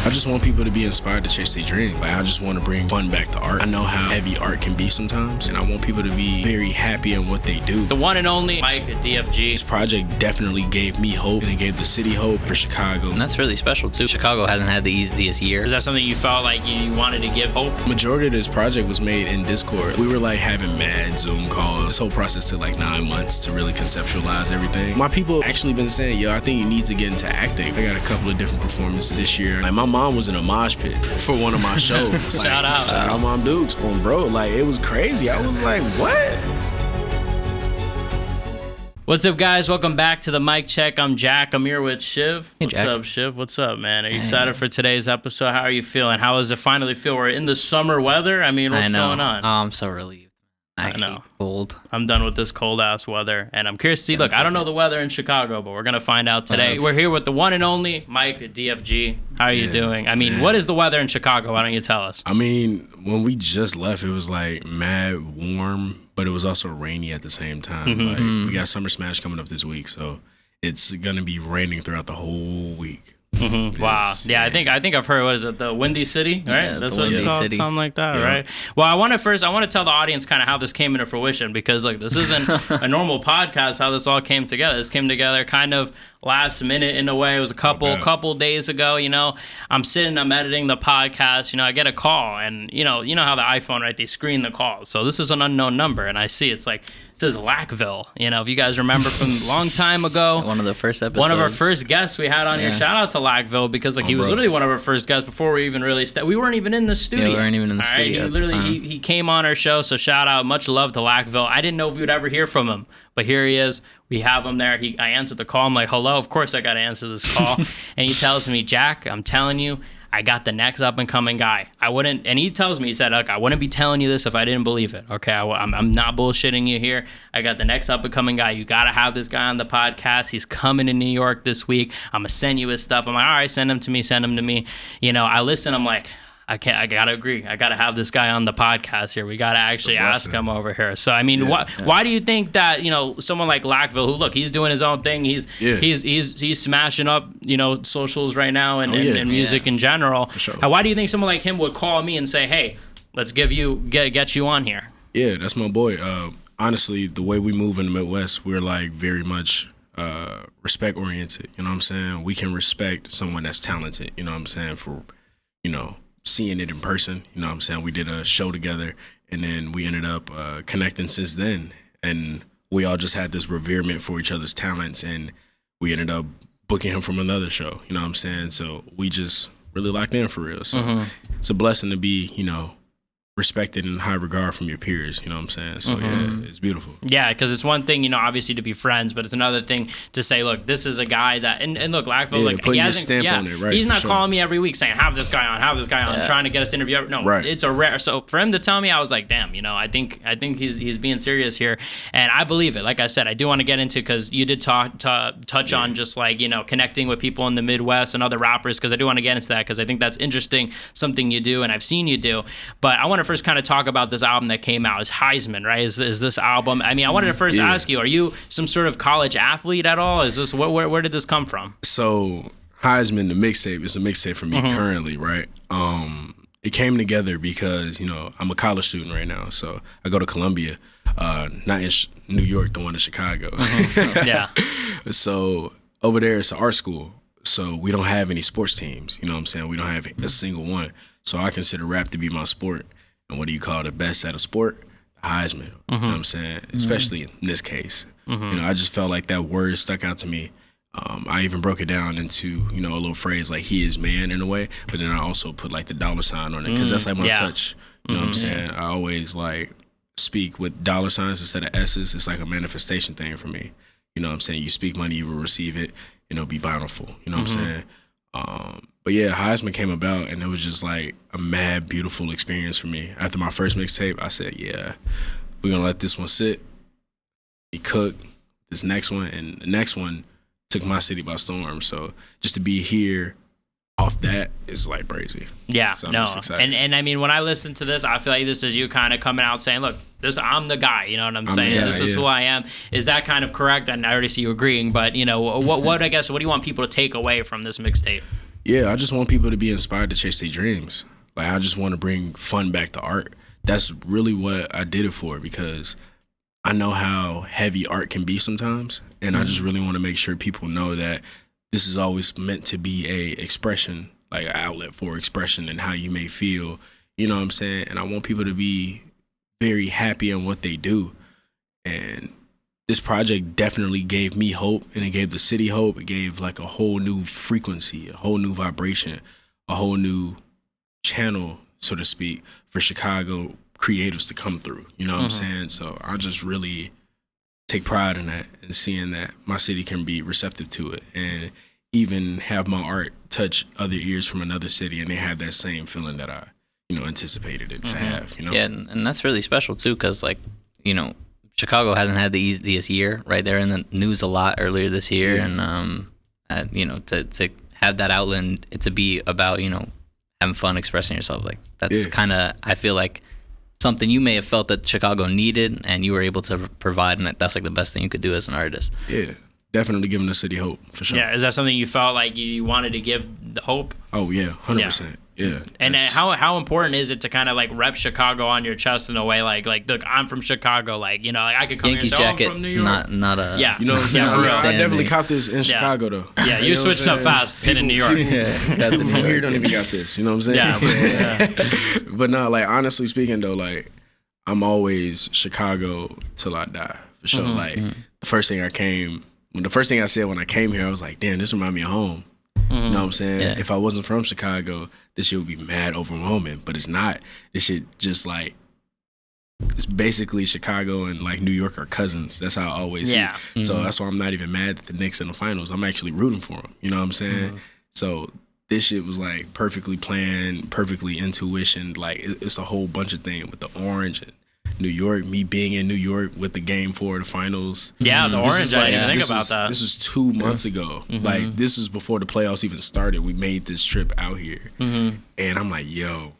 I just want people to be inspired to chase their dream. Like, I just want to bring fun back to art. I know how heavy art can be sometimes, and I want people to be very happy in what they do. The one and only Mike DFG. This project definitely gave me hope, and it gave the city hope for Chicago. And that's really special too. Chicago hasn't had the easiest year. Is that something you felt like you wanted to give hope? Majority of this project was made in Discord. We were like having mad Zoom calls. This whole process took like 9 months to really conceptualize everything. My people actually been saying, yo, I think you need to get into acting. I got a couple of different performances this year. Like, my mom was in a mosh pit for one of my shows. Like, Shout out Mom Dukes on bro. Like, it was crazy. I was like, what? What's up, guys? Welcome back to the Mic Check. I'm Jack. I'm here with Chiv. Hey, What's Jack. up, Chiv? What's up, man? Are you excited for today's episode? How are you feeling? How does it finally feel? We're in the summer weather. I mean, what's going on? Oh, I'm so relieved. I know. hate the cold. I'm done with this cold-ass weather, and I'm curious to see. Look, I don't know the weather in Chicago, but we're going to find out today. We're here with the one and only Mike DFG. How are you doing? I mean, what is the weather in Chicago? Why don't you tell us? I mean, when we just left, it was like mad warm, but it was also rainy at the same time. Like, we got Summer Smash coming up this week, so it's going to be raining throughout the whole week. Wow. Yeah, I think I've heard, what is it, the Windy City, right? Yeah, That's the what it's Windy called, City. something like that, right? Well, I want to tell the audience kind of how this came into fruition, because like this isn't a normal podcast, how this all came together. This came together kind of last minute in a way. It was a couple days ago, I'm editing the podcast, I get a call, and you know how the iPhone, right, they screen the calls. So this is an unknown number, and I see it says Lackville. If you guys remember from a long time ago, One of the first episodes. one of our first guests we had on here. Shout out to Lackville, because he was literally one of our first guests before we even really we weren't even in the studio. Yeah, we weren't even in the studio. He literally he came on our show, so shout out, much love to Lackville. I didn't know if we would ever hear from him, but here he is. We have him there. I answered the call. I'm like, hello. Of course I got to answer this call. And he tells me, Jack, I'm telling you, I got the next up and coming guy. And he tells me, he said, look, I wouldn't be telling you this if I didn't believe it. Okay, I'm not bullshitting you here. I got the next up and coming guy. You got to have this guy on the podcast. He's coming to New York this week. I'm going to send you his stuff. I'm like, all right, send him to me. I listen. I'm like, I gotta agree. I gotta have this guy on the podcast here. We gotta actually ask him over here. So I mean, why do you think that someone like Lackville, who look, he's doing his own thing. He's smashing up socials right now and music in general. For sure. Why do you think someone like him would call me and say, hey, let's get you on here? Yeah, that's my boy. Honestly, the way we move in the Midwest, we're like very much respect oriented. You know what I'm saying? We can respect someone that's talented. You know what I'm saying? For seeing it in person, you know what I'm saying? We did a show together, and then we ended up connecting since then, and we all just had this reverement for each other's talents, and we ended up booking him from another show, you know what I'm saying? So we just really locked in for real. So it's a blessing to be, respected in high regard from your peers, you know what I'm saying? So yeah, it's beautiful. Yeah, because it's one thing, obviously to be friends, but it's another thing to say, look, this is a guy that, and look, Lackville, he hasn't, stamp on it, right? He's not calling me every week saying, have this guy on, trying to get us to interview. No, it's a rare. So for him to tell me, I was like, damn, I think he's being serious here, and I believe it. Like I said, I do want to get into, because you did touch on just like connecting with people in the Midwest and other rappers, because I do want to get into that, because I think that's interesting, something you do, and I've seen you do. But I want to first kind of talk about this album that came out. Is Heisman, right? Is this album? I mean, I wanted to first ask you, are you some sort of college athlete at all? Is this where did this come from? So Heisman, the mixtape, is a mixtape for me currently, right? It came together because I'm a college student right now, so I go to Columbia, not in New York, the one in Chicago. Yeah. So over there, it's an art school, so we don't have any sports teams. You know what I'm saying? We don't have a single one. So I consider rap to be my sport. And what do you call the best at a sport? The Heisman. You know what I'm saying? Especially in this case. I just felt like that word stuck out to me. I even broke it down into, a little phrase like he is man in a way, but then I also put like the $ on it, because that's like my touch. You know what I'm saying? I always like speak with $ instead of S's. It's like a manifestation thing for me. You know what I'm saying? You speak money, you will receive it, be bountiful. You know what I'm saying? But yeah, Heisman came about, and it was just like a mad, beautiful experience for me. After my first mixtape, I said, yeah, we're going to let this one sit. He cooked this next one, and the next one took my city by storm. So just to be here off that is like crazy. Yeah, so I'm no. just excited. And I mean, when I listen to this, I feel like this is you kind of coming out saying, look, I'm the guy, you know what I'm saying? This is who I am. Is that kind of correct? And I already see you agreeing, but what I guess, what do you want people to take away from this mixtape? Yeah, I just want people to be inspired to chase their dreams. Like, I just want to bring fun back to art. That's really what I did it for, because I know how heavy art can be sometimes, and I just really want to make sure people know that this is always meant to be a expression, like an outlet for expression and how you may feel, you know what I'm saying? And I want people to be very happy in what they do. And this project definitely gave me hope, and it gave the city hope. It gave like a whole new frequency, a whole new vibration, a whole new channel, so to speak, for Chicago creatives to come through. You know what I'm saying? So I just really take pride in that, and seeing that my city can be receptive to it, and even have my art touch other ears from another city, and they have that same feeling that I, anticipated it to have. Yeah, and that's really special too, because Chicago hasn't had the easiest year, right? They're in the news a lot earlier this year, and to have that outlet and it to be about having fun, expressing yourself, like that's kind of, I feel like, something you may have felt that Chicago needed, and you were able to provide, and that's like the best thing you could do as an artist. Yeah, definitely giving the city hope, for sure. Yeah, is that something you felt like you wanted to give the hope? Oh yeah, 100%. Yeah. And how important is it to kind of like rep Chicago on your chest in a way, like look, I'm from Chicago, like I could come Yankee here and say, jacket, I'm from New York. not a Yeah. You know what I'm saying? I definitely copped this in Chicago though. Yeah, you switched up fast, hit in New York. People from here don't even got this. You know what I'm saying? Yeah. But no, like honestly speaking though, like I'm always Chicago till I die, for sure. The first thing I said when I came here, I was like, damn, this reminds me of home. You know what I'm saying? Yeah. If I wasn't from Chicago, this shit would be mad overwhelming, but it's not. This shit just like, it's basically Chicago and like New York are cousins. That's how I always see it. So that's why I'm not even mad at the Knicks in the finals. I'm actually rooting for them. You know what I'm saying? So this shit was like perfectly planned, perfectly intuition. Like it's a whole bunch of things with the orange and New York, me being in New York with the game for the finals. Yeah, the orange, I didn't even think about that. This was 2 months ago. Like, this is before the playoffs even started. We made this trip out here. And I'm like, yo,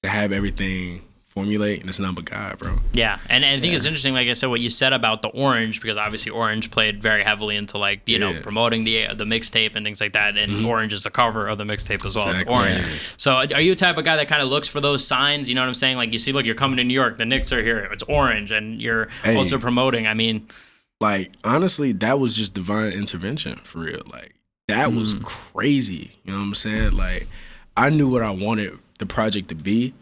to have everything formulate, and it's not but God, bro. Yeah, and I think it's interesting, like I said, what you said about the orange, because obviously orange played very heavily into like promoting the mixtape and things like that, and orange is the cover of the mixtape as well. Exactly. It's orange. Yeah. So are you the type of guy that kind of looks for those signs? You know what I'm saying? Like you see, look, you're coming to New York, the Knicks are here, it's orange, and you're also promoting. I mean, like honestly, that was just divine intervention for real. Like that was crazy. You know what I'm saying? Like I knew what I wanted the project to be.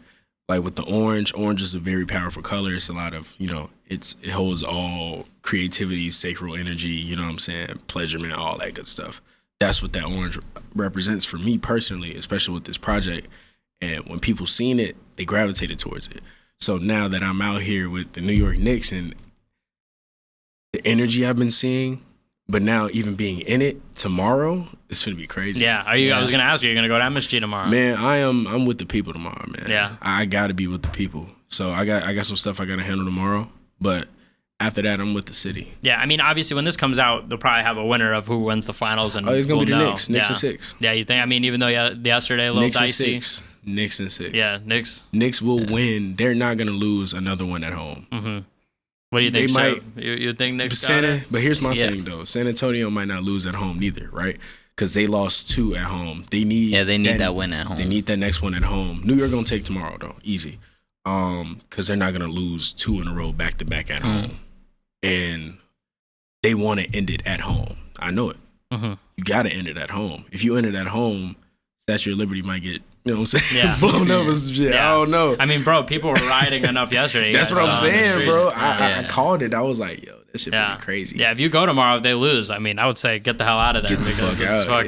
Like with the orange is a very powerful color. It's a lot of, it holds all creativity, sacral energy, you know what I'm saying, pleasurement, all that good stuff. That's what that orange represents for me personally, especially with this project. And when people seen it, they gravitated towards it. So now that I'm out here with the New York Knicks and the energy I've been seeing, but now even being in it tomorrow, it's gonna be crazy. Yeah. I was gonna ask you, you're gonna go to MSG tomorrow? Man, I'm with the people tomorrow, man. Yeah. I gotta be with the people. So I got some stuff I gotta handle tomorrow. But after that, I'm with the city. Yeah, I mean, obviously, when this comes out, they'll probably have a winner of who wins the finals, and it's gonna be the know. Knicks. Knicks and 6. Yeah, you think? I mean, even though yesterday a little Knicks dicey. And 6. Knicks and 6. Yeah, Knicks. Knicks will win. They're not gonna lose another one at home. What do you think? They might. You think Knicks got it? But here's my thing though. San Antonio might not lose at home neither, right? Because they lost 2 at home. They need that win at home. They need that next one at home. New York gonna take tomorrow though, easy. Because they're not gonna lose 2 in a row back to back at home, and they want to end it at home. I know it. You gotta end it at home. If you end it at home, Statue of Liberty might get, you know what I'm saying, blown up and some shit. Yeah. I don't know. I mean, bro, people were rioting enough yesterday. That's what I'm saying, bro. I called it. I was like, yo, that shit be crazy. Yeah, if you go tomorrow, if they lose, I mean, I would say get the hell out of there. Get the fuck out.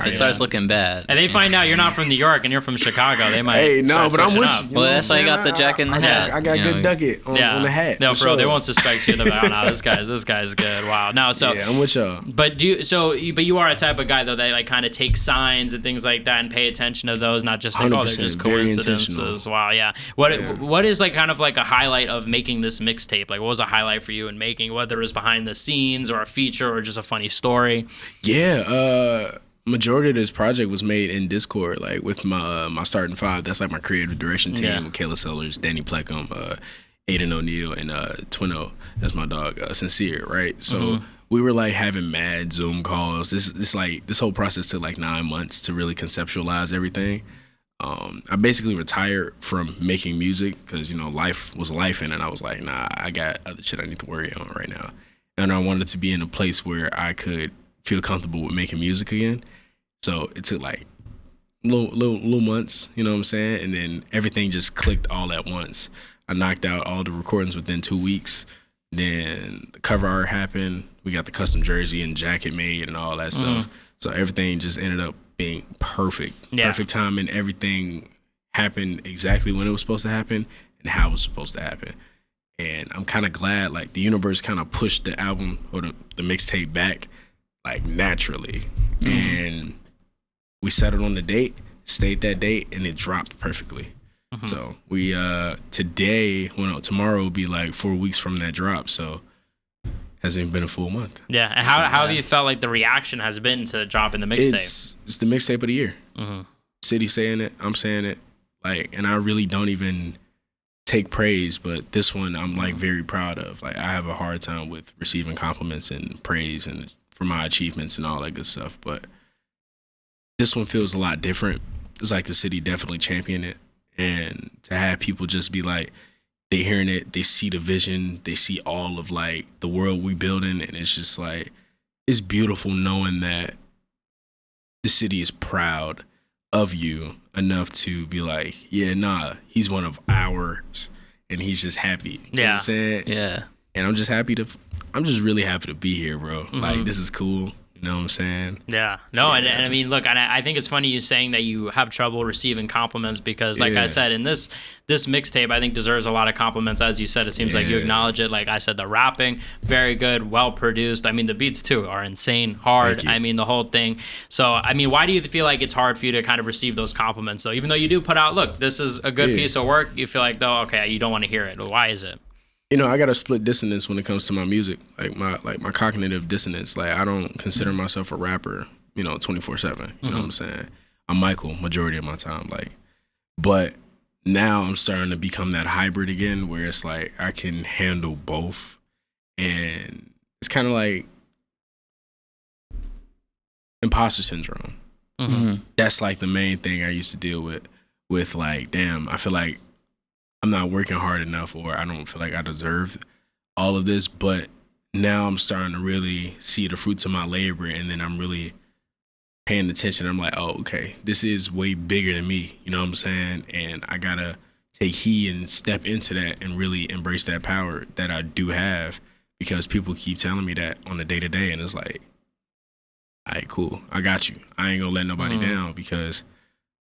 If it starts looking bad. And they find out you're not from New York and you're from Chicago, they might but I'm with you. Well, that's why you got the jacket and the hat. I got good ducket on the hat. No, bro, they won't suspect you. Nah, this guy's good. Wow. No, so I'm with y'all. But you are a type of guy though that like kind of take signs and things like that and pay attention to those, not just like, they're just coincidences. Wow, yeah. What is like kind of like a highlight of making this mixtape? Like, what was a highlight for you in making, whether it was behind the scenes or a feature or just a funny story? Yeah, majority of this project was made in Discord, like with my starting 5. That's like my creative direction team: Kayla Sellers, Danny Pleckham, Aiden O'Neal, and Twino. That's my dog, Sincere. Right. So we were like having mad Zoom calls. This whole process took like 9 months to really conceptualize everything. I basically retired from making music because, life was life, and I was like, nah, I got other shit I need to worry on right now. And I wanted to be in a place where I could feel comfortable with making music again. So it took like little months, you know what I'm saying? And then everything just clicked all at once. I knocked out all the recordings within 2 weeks. Then the cover art happened. We got the custom jersey and jacket made and all that stuff. So everything just ended up being perfect. Yeah. Perfect timing. Everything happened exactly when it was supposed to happen and how it was supposed to happen. And I'm kind of glad, like, the universe kind of pushed the album or the mixtape back, like, naturally. And we settled on the date, stayed that date, and it dropped perfectly. So we tomorrow will be like 4 weeks from that drop. So hasn't even been a full month. Yeah. And how have you felt like the reaction has been to dropping the mixtape? It's the mixtape of the year. City saying it, I'm saying it, like, and I really don't even take praise, but this one I'm like very proud of. Like, I have a hard time with receiving compliments and praise and for my achievements and all that good stuff, but this one feels a lot different. It's like the city definitely championed it, and to have people just be like, they hearing it, they see the vision, they see all of like the world we building, and it's just like, it's beautiful knowing that the city is proud of you enough to be like, yeah, nah, he's one of ours, and he's just happy. You know what I'm saying? Yeah. And I'm just really happy to be here, bro. Like, this is cool. You know what I'm saying? Yeah. No, and I mean, look, and I think it's funny you saying that you have trouble receiving compliments because, like I said, in this mixtape, I think deserves a lot of compliments. As you said, it seems like you acknowledge it. Like I said, the rapping, very good, well produced. I mean, the beats too are insane, hard. I mean, the whole thing. So, I mean, why do you feel like it's hard for you to kind of receive those compliments? So, even though you do put out, look, this is a good piece of work, you feel like, though, okay, you don't want to hear it. Why is it? I got a split dissonance when it comes to my music, like my cognitive dissonance. Like, I don't consider myself a rapper, 24/7. You know what I'm saying? I'm Michael majority of my time, like, but now I'm starting to become that hybrid again, where it's like I can handle both, and it's kind of like imposter syndrome. That's like the main thing I used to deal with like, damn, I feel like I'm not working hard enough, or I don't feel like I deserve all of this. But now I'm starting to really see the fruits of my labor, and then I'm really paying attention. I'm like, oh, okay, this is way bigger than me. You know what I'm saying? And I gotta take heed and step into that and really embrace that power that I do have, because people keep telling me that on the day to day, and it's like, all right, cool, I got you. I ain't gonna let nobody down, because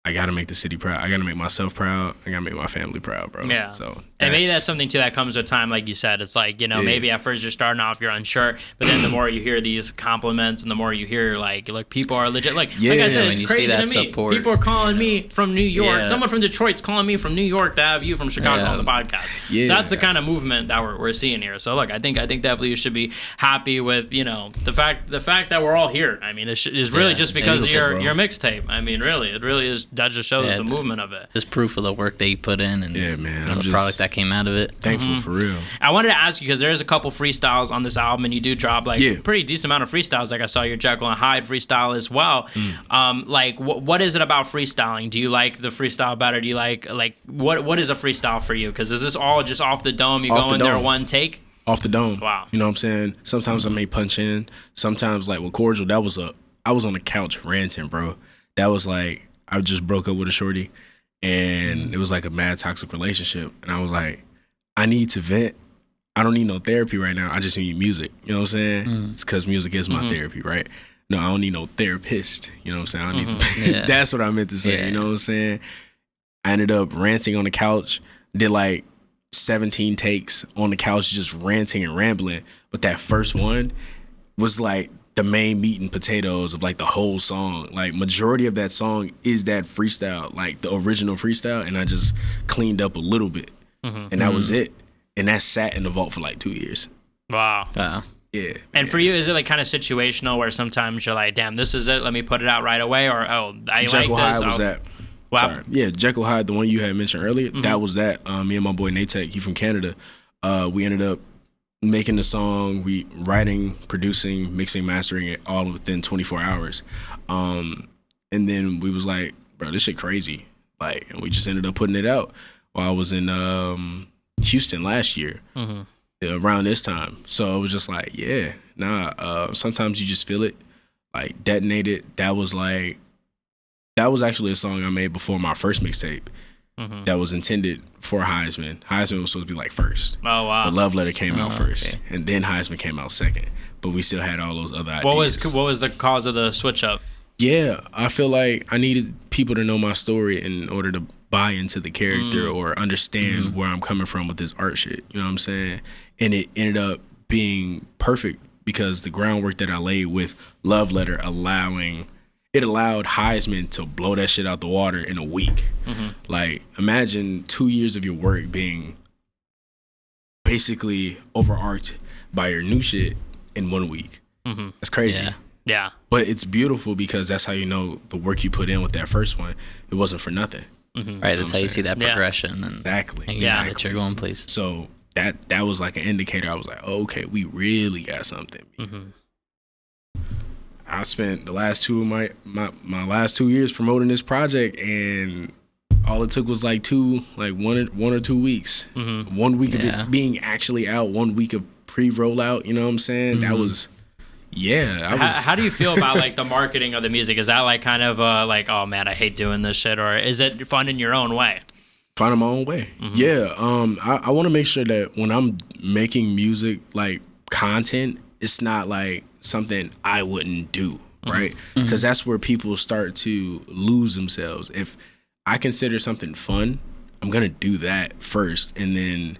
I gotta make the city proud. I gotta make myself proud. I gotta make my family proud, bro. Yeah. So, and maybe that's something too that comes with time, like you said. It's like, maybe at first you're starting off, you're unsure, but then the more you hear these compliments and the more you hear like people are legit. Like I said, it's crazy to me. Support, people are calling me from New York. Yeah. Someone from Detroit's calling me from New York to have you from Chicago on the podcast. Yeah. So that's the kind of movement that we're seeing here. So look, I think definitely you should be happy with the fact that we're all here. I mean, it's really just because of your mixtape. I mean, really, it really is. That just shows the movement of it. Just proof of the work that you put in and man, the product that came out of it. Thankful for real. I wanted to ask you, because there's a couple freestyles on this album, and you do drop a pretty decent amount of freestyles. Like I saw your Jekyll and Hyde freestyle as well. Like what is it about freestyling? Do you like the freestyle better? Do you like what is a freestyle for you? Because is this all just off the dome? You go in there one take? Off the dome. Wow. You know what I'm saying? Sometimes I may punch in. Sometimes, like with Cordial, I was on the couch ranting, bro. That was like, I just broke up with a shorty, and it was like a mad toxic relationship. And I was like, I need to vent. I don't need no therapy right now. I just need music. You know what I'm saying? It's because music is my therapy, right? No, I don't need no therapist. You know what I'm saying? I don't need That's what I meant to say. Yeah. You know what I'm saying? I ended up ranting on the couch, did like 17 takes on the couch, just ranting and rambling. But that first one was like the main meat and potatoes of like the whole song. Like, majority of that song is that freestyle, like the original freestyle, and I just cleaned up a little bit, and that was it. And that sat in the vault for like 2 years. Wow. Yeah. And for you, is it like kind of situational where sometimes you're like, damn, this is it, let me put it out right away, or I Jekyll like this? Hyde was that. Wow. Sorry. Yeah, Jekyll Hyde, the one you had mentioned earlier, that was that. Me and my boy Natek, he from Canada, we ended up making the song, we writing, producing, mixing, mastering it all within 24 hours. And then we was like, bro, this shit crazy. Like, and we just ended up putting it out while I was in Houston last year, around this time. So it was just like, yeah, sometimes you just feel it, like detonate it. That was actually a song I made before my first mixtape. That was intended for Heisman. Heisman was supposed to be like first. Oh wow! The Love Letter came out first, and then Heisman came out second. But we still had all those other ideas. What was the cause of the switch up? Yeah, I feel like I needed people to know my story in order to buy into the character or understand where I'm coming from with this art shit. You know what I'm saying? And it ended up being perfect because the groundwork that I laid with Love Letter allowed Heisman to blow that shit out the water in a week. Like, imagine 2 years of your work being basically overarched by your new shit in 1 week. That's crazy. Yeah. But it's beautiful because that's how you know the work you put in with that first one, it wasn't for nothing. Right, that's how you see that progression. And Exactly. that you're going places. So that was like an indicator. I was like, oh, okay, we really got something. I spent the last my last 2 years promoting this project, and all it took was like 1 or 2 weeks. 1 week of it being actually out, 1 week of pre-rollout. You know what I'm saying? That was, How do you feel about like the marketing of the music? Is that like kind of like, oh man, I hate doing this shit, or is it fun in your own way? Finding my own way. Yeah. I want to make sure that when I'm making music, like content, it's not like something I wouldn't do, right? Because that's where people start to lose themselves. If I consider something fun, I'm going to do that first, and then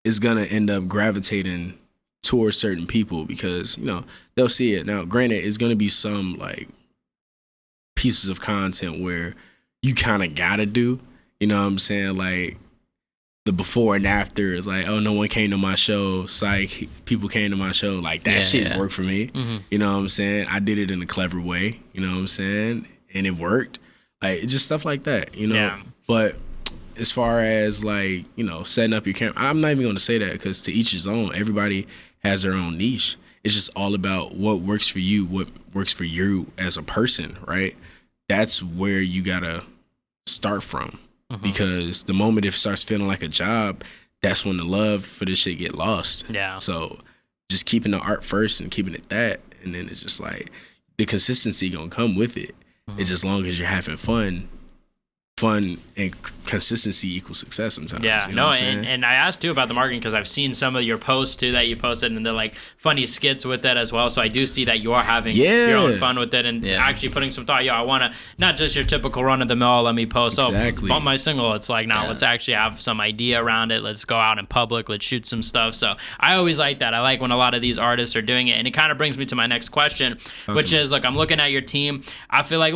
it's going to end up gravitating towards certain people because, you know, they'll see it. Now, granted, it's going to be some like pieces of content where you kind of got to do, you know what I'm saying? Like the before and after is like, oh, no one came to my show. Psych, people came to my show. Like that shit worked for me. You know what I'm saying? I did it in a clever way. You know what I'm saying? And it worked. Like just stuff like that, you know? Yeah. But as far as like, you know, setting up your camera, I'm not even going to say that because to each his own. Everybody has their own niche. It's just all about what works for you, what works for you as a person, right? That's where you got to start from. Because the moment it starts feeling like a job, that's when the love for this shit get lost. Yeah. So just keeping the art first and keeping it that, and then it's just like the consistency gonna come with it. It's just long as you're having fun and consistency equals success sometimes. Yeah, you know no, and I asked too about the marketing because I've seen some of your posts too that you posted, and they're like funny skits with it as well. So I do see that you are having your own fun with it and actually putting some thought. I want to not just your typical run of the mill. Let me post bump my single. It's like let's actually have some idea around it. Let's go out in public. Let's shoot some stuff. So I always like that. I like when a lot of these artists are doing it, and it kind of brings me to my next question, which is look, I'm looking at your team. I feel like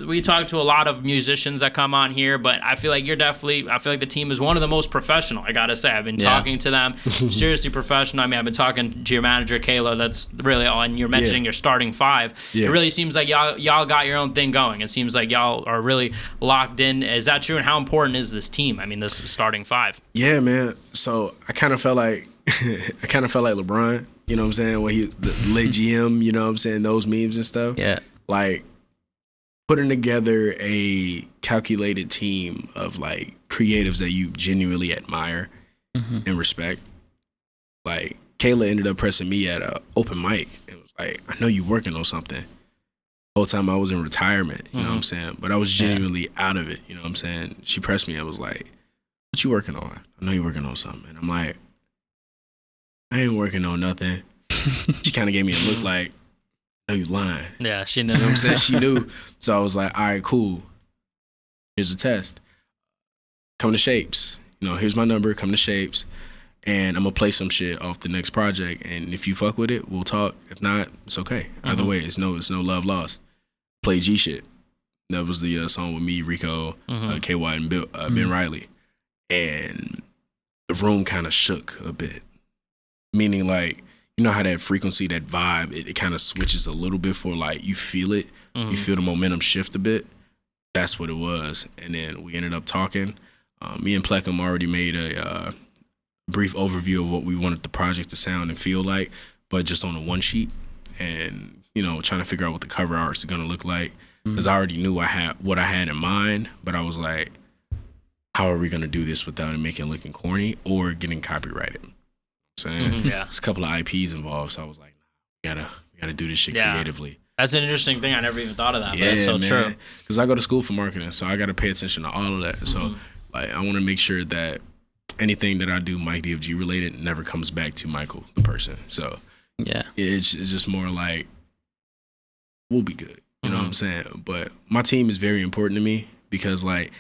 we talk to a lot of musicians that come on here, but I feel like I feel like the team is one of the most professional. I gotta say, I've been talking to them, seriously professional. I mean, I've been talking to your manager Kayla. That's really all, and you're mentioning your starting five. It really seems like y'all got your own thing going. It seems like y'all are really locked in. Is that true? And how important is this team? I mean, this starting five. Yeah, man. So I kind of felt like LeBron. You know what I'm saying? When he the late GM. You know what I'm saying? Those memes and stuff. Yeah. Like putting together a calculated team of like creatives that you genuinely admire and respect. Like Kayla ended up pressing me at a open mic and was like, I know you working on something. The whole time I was in retirement, you know what I'm saying? But I was genuinely out of it, you know what I'm saying? She pressed me and was like, what you working on? I know you working on something. And I'm like, I ain't working on nothing. She kind of gave me a look like, no, you lying. Yeah, she knew. You know what I'm saying? She knew. So I was like, all right, cool. Here's a test. Come to Shapes. You know, here's my number. Come to Shapes. And I'm going to play some shit off the next project. And if you fuck with it, we'll talk. If not, it's okay. Either way, it's no love lost. Play G shit. That was the song with me, Rico, KY, and Ben Riley. And the room kind of shook a bit. Meaning like, you know how that frequency, that vibe, it kind of switches a little bit for like, you feel it. You feel the momentum shift a bit. That's what it was. And then we ended up talking. Me and Pleckham already made a brief overview of what we wanted the project to sound and feel like, but just on a one sheet, and trying to figure out what the cover art is going to look like, because I already knew what I had in mind, but I was like, how are we going to do this without it making it looking corny or getting copyrighted? Saying there's a couple of IPs involved, so I was like, we gotta do this shit creatively. That's an interesting thing. I never even thought of that, but it's so true. Because I go to school for marketing, so I got to pay attention to all of that. So like, I want to make sure that anything that I do Mike DFG related never comes back to Michael the person. So it's just more like, we'll be good. You know what I'm saying? But my team is very important to me, because like,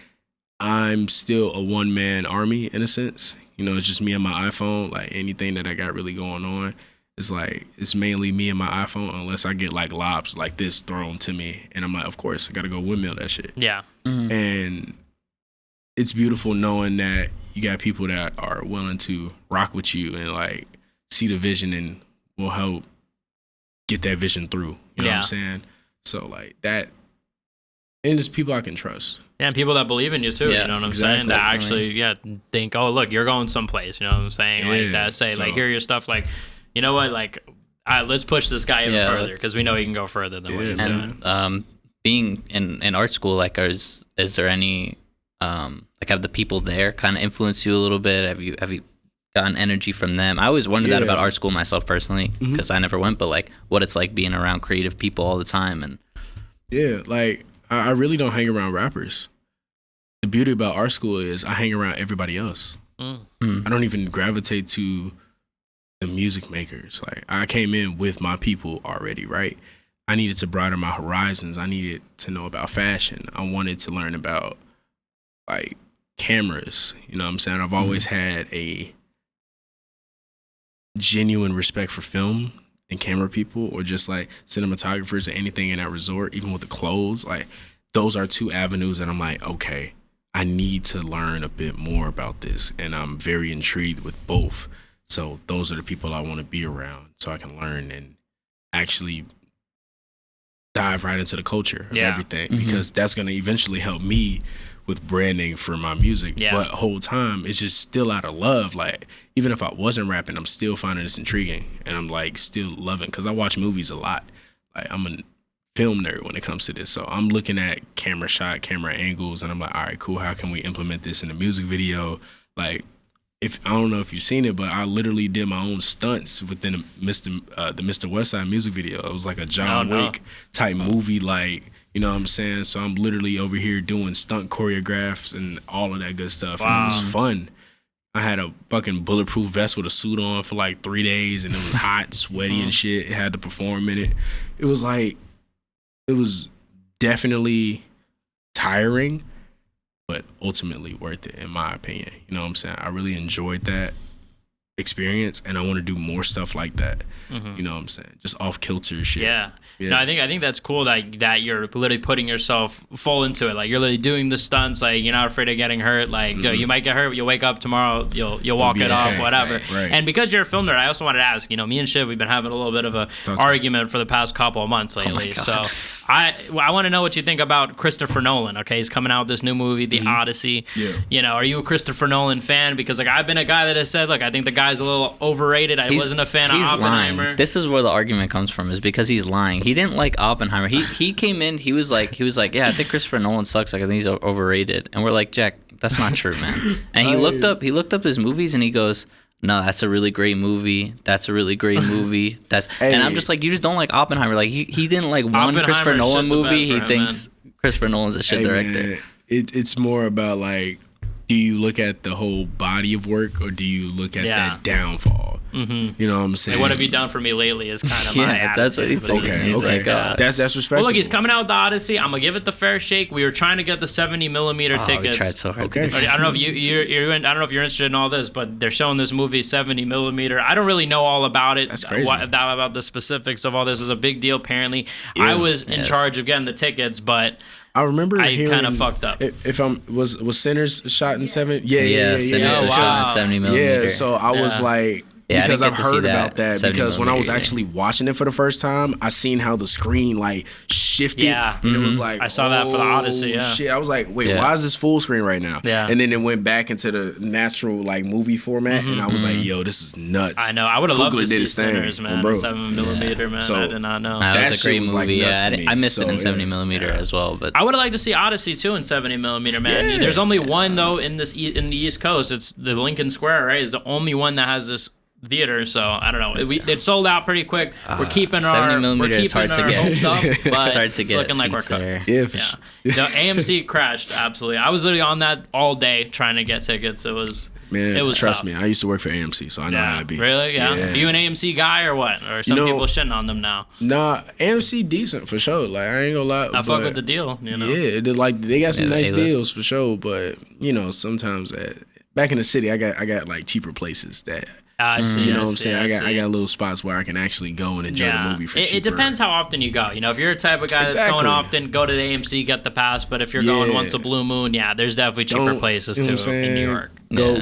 I'm still a one-man army in a sense. It's just me and my iPhone. Like, anything that I got really going on, it's mainly me and my iPhone, unless I get like lobs like this thrown to me, and I'm like, of course I gotta go windmill that shit. Yeah. And it's beautiful knowing that you got people that are willing to rock with you and like see the vision and will help get that vision through. You know what I'm saying? So like that, and it's people I can trust. Yeah, and people that believe in you too. You know what I'm saying? That actually, think, oh look, you're going someplace. You know what I'm saying? Like that. Say like, hear your stuff. Like, you know what? Like, let's push this guy even further, because we know he can go further than what he's doing. Being in art school, like, is there any like, have the people there kind of influenced you a little bit? Have you gotten energy from them? I always wondered that about art school myself personally, because I never went, but like, what it's like being around creative people all the time. And like, I really don't hang around rappers. The beauty about art school is I hang around everybody else. I don't even gravitate to the music makers. Like, I came in with my people already, right? I needed to broaden my horizons. I needed to know about fashion. I wanted to learn about like cameras. You know what I'm saying? I've always had a genuine respect for film and camera people, or just like cinematographers or anything in that resort, even with the clothes. Like, those are two avenues that I'm like, okay, I need to learn a bit more about this, and I'm very intrigued with both. So those are the people I want to be around, so I can learn and actually dive right into the culture of everything, because that's going to eventually help me with branding for my music. But whole time, it's just still out of love. Like, even if I wasn't rapping, I'm still finding this intriguing, and I'm like still loving, because I watch movies a lot. Like, I'm a film nerd when it comes to this, so I'm looking at camera angles, and I'm like, all right, cool, how can we implement this in a music video? Like, if I don't know if you've seen it, but I literally did my own stunts within the Mr. Westside music video. It was like a John Wick type movie, like, you know what I'm saying? So I'm literally over here doing stunt choreographs and all of that good stuff. And it was fun. I had a fucking bulletproof vest with a suit on for like 3 days, and it was hot, sweaty and shit. It had to perform in it. It was like, it was definitely tiring, but ultimately worth it, in my opinion. You know what I'm saying? I really enjoyed that experience, and I want to do more stuff like that. You know what I'm saying? Just off kilter shit. No, I think that's cool that you're literally putting yourself full into it. Like, you're literally doing the stunts. Like, you're not afraid of getting hurt. Like, you might get hurt, but you'll wake up tomorrow, you'll walk it off, whatever. Right. And because you're a film nerd, I also wanted to ask, me and Chiv, we've been having a little bit of a argument for the past couple of months lately. So I want to know what you think about Christopher Nolan. Okay, he's coming out with this new movie, The Odyssey. Are you a Christopher Nolan fan? Because like, I've been a guy that has said, look, I think the guy's a little overrated. I wasn't a fan of Oppenheimer. Lying. This is where the argument comes from, is because he's lying. He didn't like Oppenheimer. He came in, he was like, yeah, I think Christopher Nolan sucks. Like, I think he's overrated. And we're like, Jack, that's not true, man. And he looked up his movies, and he goes, no, that's a really great movie. That's a really great movie. And I'm just like, you just don't like Oppenheimer. Like, he didn't like one Christopher Nolan movie. He thinks Christopher Nolan's a shit director. Man, it's more about like, do you look at the whole body of work, or do you look at that downfall? You know what I'm saying? Like, what have you done for me lately is kind of my attitude. That's what he thinks. Okay. Like, that's respectable. Well, look, he's coming out with the Odyssey. I'm gonna give it the fair shake. We were trying to get the 70mm tickets. We tried so hard. I don't know if you're I don't know if you're interested in all this, but they're showing this movie 70mm. I don't really know all about it. That's crazy. About the specifics of all this. Is a big deal apparently. I was in charge of getting the tickets, but I remember I kind of fucked up. If was Sinners shot in 7? Yeah, Sinners was shot in 70mm. Yeah, so I was like, Yeah, because I I've didn't get to see heard about that. 70 Because when I was millimeter either. actually watching it for the first time, I seen how the screen like shifted. Yeah. And it was like, I saw that for the Odyssey, yeah. Shit. I was like, wait, Yeah. why is this full screen right now? Yeah. And then it went back into the natural like movie format, and I was like, yo, this is nuts. I know. I would have loved Coogler to did see his thing, Sinners, man. bro. 7mm, man. So, I did not know. That That was a shit great was, like, movie. nuts Yeah, to me. I missed it So, in yeah. 70 millimeter as well. But I would have liked to see Odyssey too in 70mm, man. Yeah. There's only one though in the East Coast. It's the Lincoln Square, right? Is the only one that has this theater. So I don't know. It sold out pretty quick. We're keeping 70 our millimeter is hard to get. hopes up, but it's hard to it's get looking like we're seats cooked. there. Yeah, for Yeah. sure. The AMC crashed absolutely. I was literally on that all day trying to get tickets. It was Trust tough. me, I used to work for AMC, so I know how it be. Really? Yeah. Are you an AMC guy or what? Or some people shitting on them now? Nah, AMC decent for sure. Like I ain't gonna lie. I fuck with the deal. You know. Yeah, they got some Yeah, the nice A-list. deals for sure. But sometimes back in the city, I got like cheaper places that. I see. You know I what I'm see, saying? I I got little spots where I can actually go and enjoy the movie for it cheaper. depends how often you go. If you're a type of guy that's going Exactly. often, go to the AMC, get the pass. But if you're going Yeah. once a blue moon, there's definitely cheaper places you know too what I'm in saying? New York.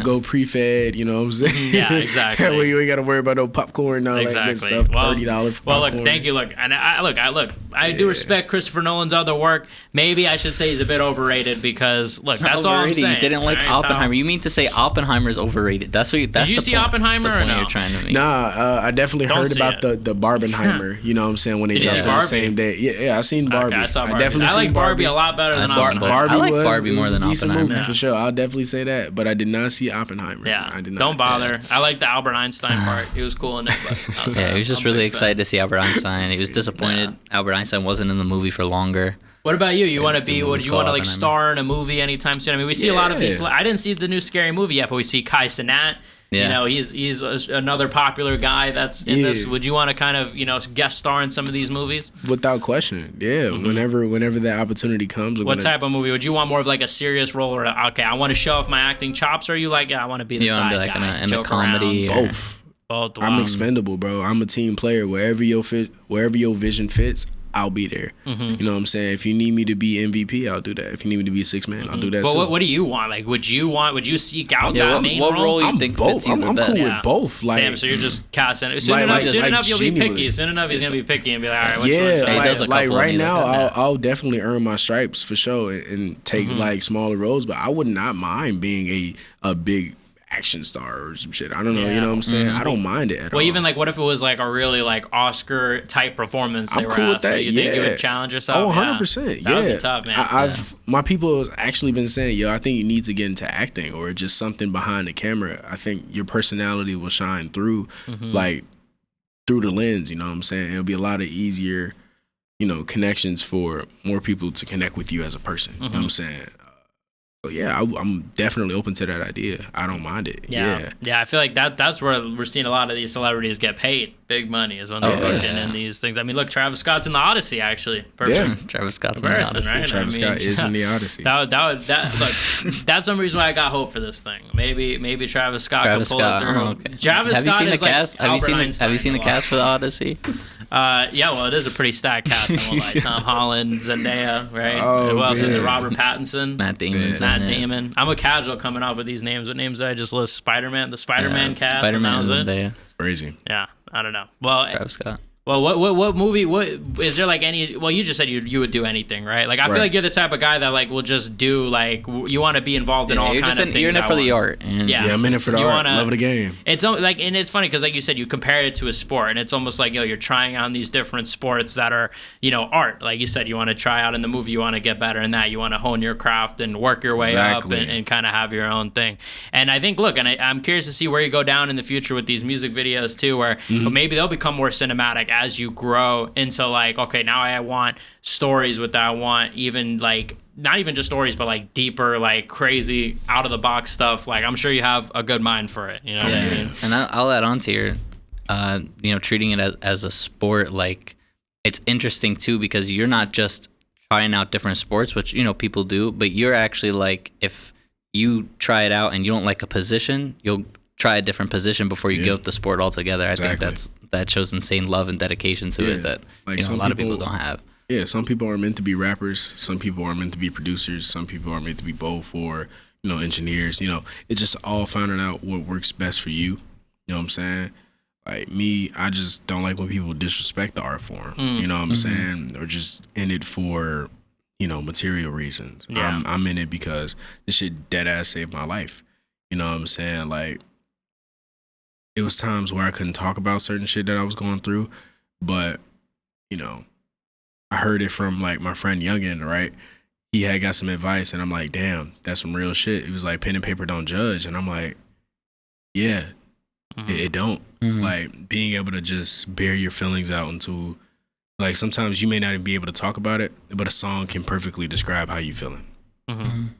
Go pre-fed, you know what I'm saying? Yeah, exactly. Where you ain't got to worry about no popcorn and all that Exactly. good stuff. Well, $30 for Well, popcorn. look, thank you. Look, and I do respect Christopher Nolan's other work. Maybe I should say he's a bit overrated because look, that's all I'm Overrated. saying. You didn't like All right, Oppenheimer. pal? You mean to say Oppenheimer's overrated? That's what. That's Did you the see point, Oppenheimer the or point no? you're trying to make. Nah, I definitely Don't heard see about it. the Barbenheimer. You know what I'm saying? When they Did you see dropped on the Barbie? same day. Yeah, I seen Barbie. Okay, I saw Barbie. definitely I seen like Barbie a lot better than I saw Oppenheimer. Barbie. I like was, Barbie it more was than a decent movie Oppenheimer. for sure. I'll definitely say that. But I did not see Oppenheimer. Yeah, I did not. don't bother. I like the Albert Einstein part. He was cool in it. But Yeah, he was just I'm a really big fan. excited to see Albert Einstein. He was disappointed Albert Einstein wasn't in the movie for longer. What about you? You want to the be? Would movie's you want to called like Oppenheimer. star in a movie anytime soon? I mean, we see a lot of these. Yeah. I didn't see the new Scary Movie yet, but we see Kai Cenat. Yeah. He's another popular guy that's in this. Yeah. Would you want to kind of guest star in some of these movies? Without question. Yeah. Whenever that opportunity comes. What type of movie would you want? More of like a serious role, or okay, I want to show off my acting chops? Or are you like, I want to be the You side want to be like guy, in a joke comedy? around? Both. Both. I'm Wow. expendable, bro. I'm a team player. Wherever your vision fits, I'll be there. Mm-hmm. You know what I'm saying? If you need me to be MVP, I'll do that. If you need me to be a six man, I'll do that. But too. what do you want? Like, would you seek out Yeah, that what- main what role? role you I'm think both. fits you the I'm best? cool Yeah. with both. Like, Damn, so you're just casting. Soon Like- enough, like- soon like enough you'll be picky. genuinely. Soon enough he's gonna be picky and be like, all right, which yeah, one's He does a like couple right and he's now, like, I'll definitely earn my stripes for sure and take Mm-hmm. like smaller roles. But I would not mind being a big action star or some shit. I don't know. Yeah. You know what I'm saying? I don't mind it at all. Well, even like, what if it was like a really like Oscar type performance? They I'm were cool with asking? that. You think you yeah. would challenge yourself? Oh, Yeah. 100%. That would yeah. be tough, man. I've my people have actually been saying, yo, I think you need to get into acting or just something behind the camera. I think your personality will shine through, Mm-hmm. like through the lens. You know what I'm saying? It'll be a lot of easier, connections for more people to connect with you as a person. You know what Mm-hmm. I'm saying? So yeah, I'm definitely open to that idea. I don't mind it. Yeah. I feel like that's where we're seeing a lot of these celebrities get paid big money is when they're fucking in these things. I mean, look, Travis Scott's in the Odyssey actually. Perfect. Travis Scott's in the Comparison, Odyssey. right? Travis I mean, Scott is in the Odyssey. Look, that's some reason why I got hope for this thing. Maybe Travis Scott Travis can pull Scott. it through. Oh, okay. Travis Have you Scott seen the is like cast? Have you Albert seen Einstein the a lot. cast for the Odyssey? Yeah, well, it is a pretty stacked cast. I won't lie. Tom Holland, Zendaya, right? Oh, Who else is there? man. Robert Pattinson, Matt Damon's Matt in it. Damon. I'm a casual coming off with these names. What names did I just list? Spider-Man, the Spider-Man Yeah, cast. Spider-Man and that was it. and Crazy. Yeah, I don't know. Well, Travis Scott. Well, what movie? What is there like any? Well, you just said you would do anything, right? Like I feel Right. like you're the type of guy that like will just do like you want to be involved in all You're kind just of things. you're in it at for the once. art. And Yeah. Yeah, I'm in it for the You art. wanna- Love of the game. It's like, and it's funny because like you said, you compared it to a sport, and it's almost like you're trying on these different sports that are art. Like you said, you want to try out in the movie, you want to get better in that, you want to hone your craft and work your way Exactly. up and kind of have your own thing. And I think, look, and I'm curious to see where you go down in the future with these music videos too, where maybe they'll become more cinematic as you grow into like, okay, now I want stories with that. I want even like not even just stories, but like deeper, like crazy, out of the box stuff. Like I'm sure you have a good mind for it. You know what I mean? And I'll add on to your, treating it as a sport. Like it's interesting too because you're not just trying out different sports, which people do, but you're actually like if you try it out and you don't like a position, you'll try a different position before you give up the sport altogether. I think that shows insane love and dedication to it that Like a some lot of people don't have. Yeah, some people are meant to be rappers. Some people are meant to be producers. Some people are meant to be both or, engineers. It's just all finding out what works best for you. You know what I'm saying? Like me, I just don't like when people disrespect the art form. You know what I'm saying? Or just in it for, material reasons. Yeah. I'm in it because this shit dead ass saved my life. You know what I'm saying? Like, it was times where I couldn't talk about certain shit that I was going through, but, I heard it from like my friend Youngin, right? He had got some advice and I'm like, damn, that's some real shit. It was like pen and paper don't judge. And I'm like, yeah, it don't. Like being able to just bear your feelings out into, like sometimes you may not even be able to talk about it, but a song can perfectly describe how you feeling.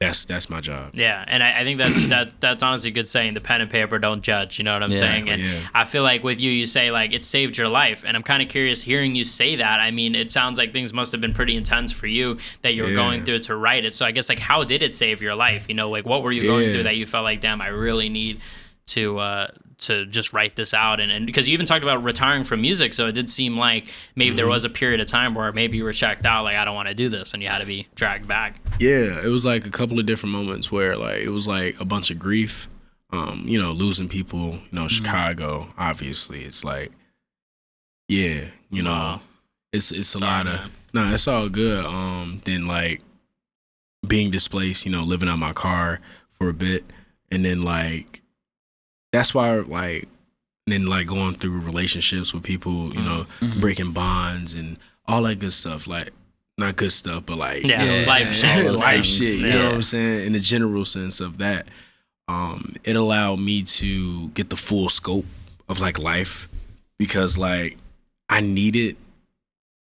That's my job. Yeah, and I think that's honestly a good saying. The pen and paper don't judge. You know what I'm saying? And yeah. I feel like with you say like it saved your life, and I'm kind of curious hearing you say that. I mean, it sounds like things must have been pretty intense for you that you were going through to write it. So I guess like how did it save your life? Like what were you going through that you felt like, damn, I really need to just write this out, and because you even talked about retiring from music, so it did seem like maybe there was a period of time where maybe you were checked out, like I don't want to do this, and you had to be dragged back. Yeah, it was like a couple of different moments where like it was like a bunch of grief, losing people, Chicago, obviously. It's like, yeah, it's a lot of, no, it's all good. Then like being displaced, living out my car for a bit, and then like that's why like then like going through relationships with people, breaking bonds and all that good stuff, like not good stuff, but like life shit, life shit. You know what I'm saying? In the general sense of that, it allowed me to get the full scope of like life, because like I needed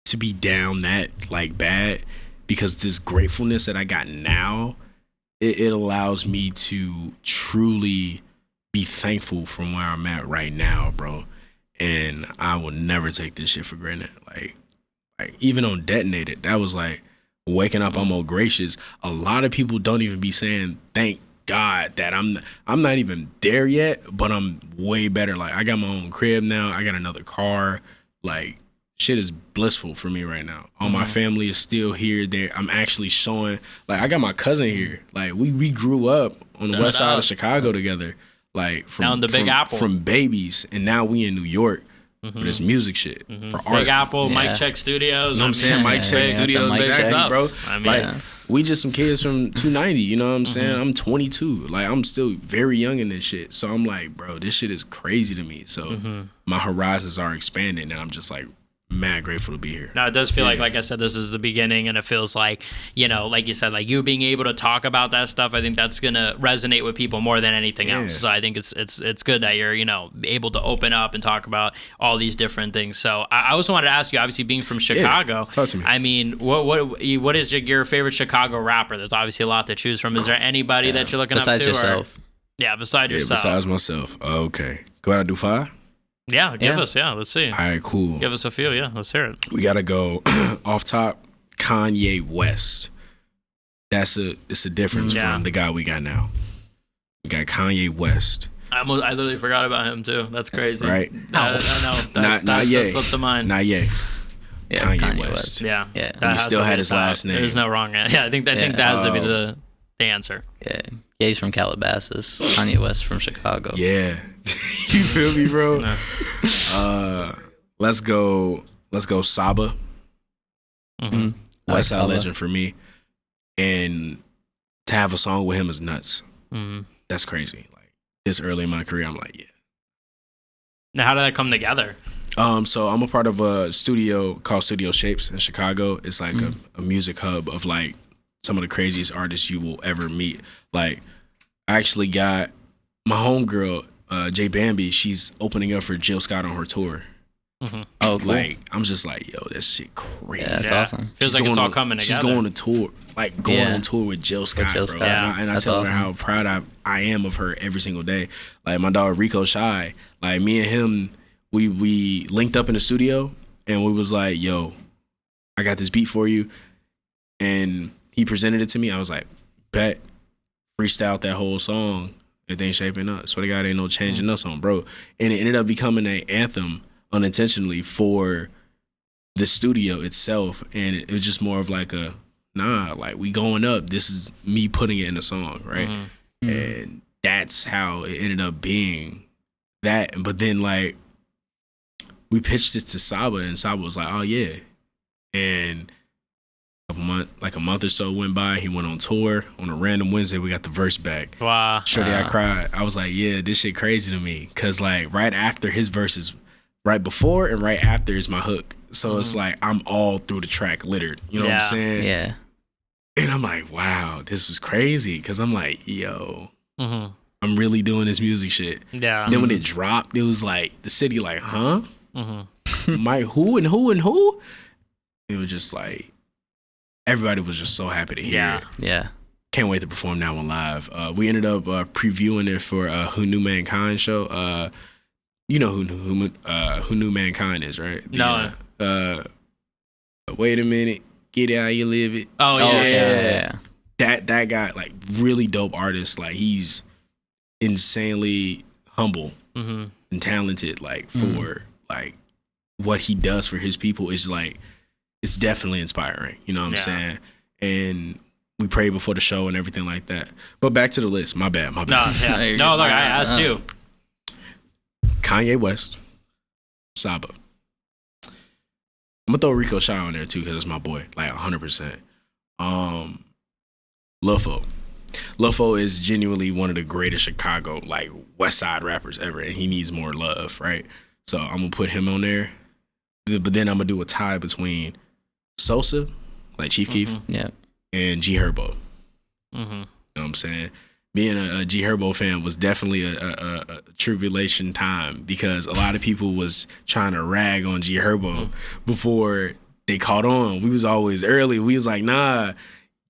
to be down that like bad, because this gratefulness that I got now, it allows me to truly be thankful from where I'm at right now, bro. And I will never take this shit for granted. Like even on Detonated, that was like waking up, I'm more gracious. A lot of people don't even be saying thank God that I'm not even there yet, but I'm way better. Like I got my own crib now. I got another car. Like shit is blissful for me right now. All my family is still here. I'm actually showing, like I got my cousin here. Like we grew up on the west side of Chicago together. Like down the Big Apple, from babies, and now we in New York for this music shit, for art. Big Apple, Mike Check Studios. You know what I'm saying? Mike Check Studios, exactly, bro. I mean, like we just some kids from 290. You know what I'm saying? I'm 22. Like I'm still very young in this shit. So I'm like, bro, this shit is crazy to me. So my horizons are expanding, and I'm just like mad grateful to be here. Now it does feel like I said, this is the beginning, and it feels like, like you said, like you being able to talk about that stuff, I think that's gonna resonate with people more than anything else. So I think it's good that you're able to open up and talk about all these different things. So I also wanted to ask you, obviously being from Chicago, talk to me. I mean, what is your favorite Chicago rapper? There's obviously a lot to choose from. Is there anybody that you're looking besides up to? Yourself. Besides yourself. Besides myself. Okay, go ahead and do 5. Yeah, give us. Yeah, let's see. All right, cool. Give us a few. Yeah, let's hear it. We gotta go off top. Kanye West. It's a difference from the guy we got now. We got Kanye West. I literally forgot about him too. That's crazy. Right? I know. Not yet. That slipped the mind. Not yet. Yeah, Kanye West. Yeah. And he still had his last name. There's no wrong answer. Yeah, I think that has to be the answer. Yeah. He's from Calabasas. Kanye West from Chicago. Yeah. You feel me, bro? No. Let's go Saba. West Side legend for me. And to have a song with him is nuts. That's crazy. Like this early in my career, I'm like, yeah. Now, how did that come together? So I'm a part of a studio called Studio Shapes in Chicago. It's like a music hub of like some of the craziest artists you will ever meet. Like I actually got my homegirl, Jay Bambi, she's opening up for Jill Scott on her tour. Oh, cool. Like I'm just like, yo, that shit crazy. Yeah, that's awesome. Feels like it's all coming together. She's going to tour, like going on tour with Jill Scott, bro. Scott. And I tell her how proud I am of her every single day. Like my dog Rico Shy, like me and him, we linked up in the studio and we was like, yo, I got this beat for you. And he presented it to me. I was like, bet. Freestyled that whole song. Everything shaping up. Swear to God, ain't no changing us on, bro. And it ended up becoming an anthem unintentionally for the studio itself. And it was just more of like like we going up. This is me putting it in a song, right? And that's how it ended up being that. But then like we pitched it to Saba, and Saba was like, "Oh yeah," and a month or so went by. He went on tour. On a random Wednesday, we got the verse back. Wow. Shorty, I cried. I was like, yeah, this shit crazy to me. Cause like right after his verses, right before and right after is my hook. So it's like I'm all through the track littered. You know what I'm saying? Yeah. And I'm like, wow, this is crazy. Cause I'm like, yo, Mm-hmm. I'm really doing this music shit. Yeah. Then when it dropped, it was like the city like, huh? Mm-hmm. Mike, who and who and who? It was just like everybody was just so happy to hear it. Yeah. Can't wait to perform that one live. We ended up previewing it for Who Knew Mankind show. You know who Knew Mankind is, right? No. Wait a minute, get it how you live it. Oh yeah. That guy, like really dope artist. Like he's insanely humble Mm-hmm. and talented. Like for like what he does for his people is like it's definitely inspiring. You know what I'm saying? And we prayed before the show and everything like that. But back to the list. My bad. No, yeah. No, look, I asked you. Kanye West, Saba. I'm gonna throw Rico Shy on there too because it's my boy, like 100%. Lofo is genuinely one of the greatest Chicago like West Side rappers ever, and he needs more love, right? So I'm gonna put him on there. But then I'm gonna do a tie between Sosa, like Chief Keef, and G Herbo. Mm-hmm. You know what I'm saying? Being a G Herbo fan was definitely a tribulation time because a lot of people was trying to rag on G Herbo before they caught on. We was always early. We was like, nah,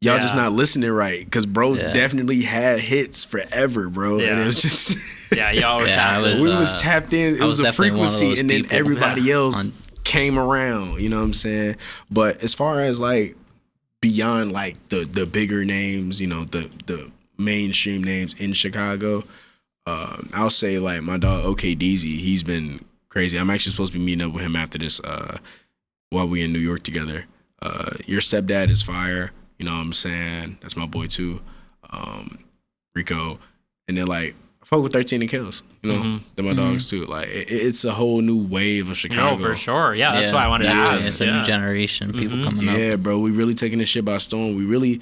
y'all just not listening right. Because bro definitely had hits forever, bro. And it was just... y'all were tapped in. We was tapped in. It was a frequency and then everybody else came around. You know what I'm saying? But as far as like beyond like the bigger names, you know, the mainstream names in Chicago, I'll say like my dog OKDZ. He's been crazy. I'm actually supposed to be meeting up with him after this while we in New York together. Your Stepdad is fire. You know what I'm saying? That's my boy too. Rico. And then like I fuck with 13 and Kills. You know, they're my dogs too. Like it's a whole new wave of Chicago. No, for sure. Yeah, that's why I wanted to ask. It's a new generation, people coming up. Yeah, bro, we really taking this shit by storm. We really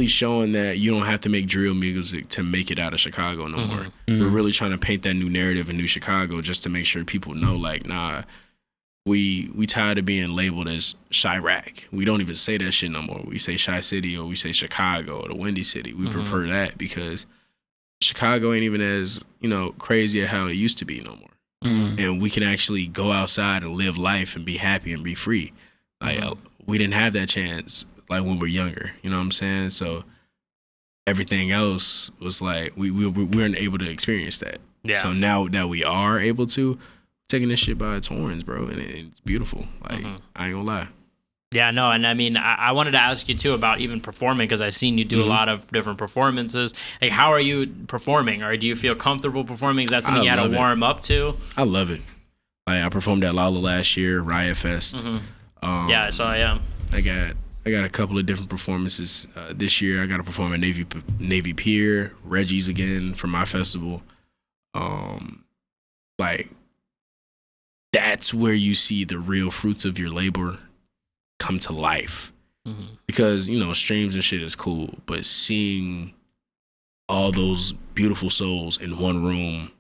showing that you don't have to make drill music to make it out of Chicago no more. We're really trying to paint that new narrative in New Chicago just to make sure people know, like, nah, we tired of being labeled as Chirac. We don't even say that shit no more. We say Chi City or we say Chicago or the Windy City. We prefer that because Chicago ain't even as, you know, crazy as how it used to be no more. And we can actually go outside and live life and be happy and be free. Like we didn't have that chance like when we're younger, you know what I'm saying? So everything else was like we weren't able to experience that. Yeah. So now that we are able to, taking this shit by its horns, bro, and it's beautiful. Like I ain't gonna lie. Yeah, no, and I mean, I wanted to ask you too about even performing because I've seen you do a lot of different performances. Like, how are you performing, or do you feel comfortable performing? Is that something you had to warm up to? I love it. Like, I performed at Lala last year, Riot Fest. Yeah, I saw. Yeah, I got a couple of different performances this year. I got to perform at Navy Pier, Reggie's again for my festival. Like, that's where you see the real fruits of your labor come to life. Because, you know, streams and shit is cool, but seeing all those beautiful souls in one room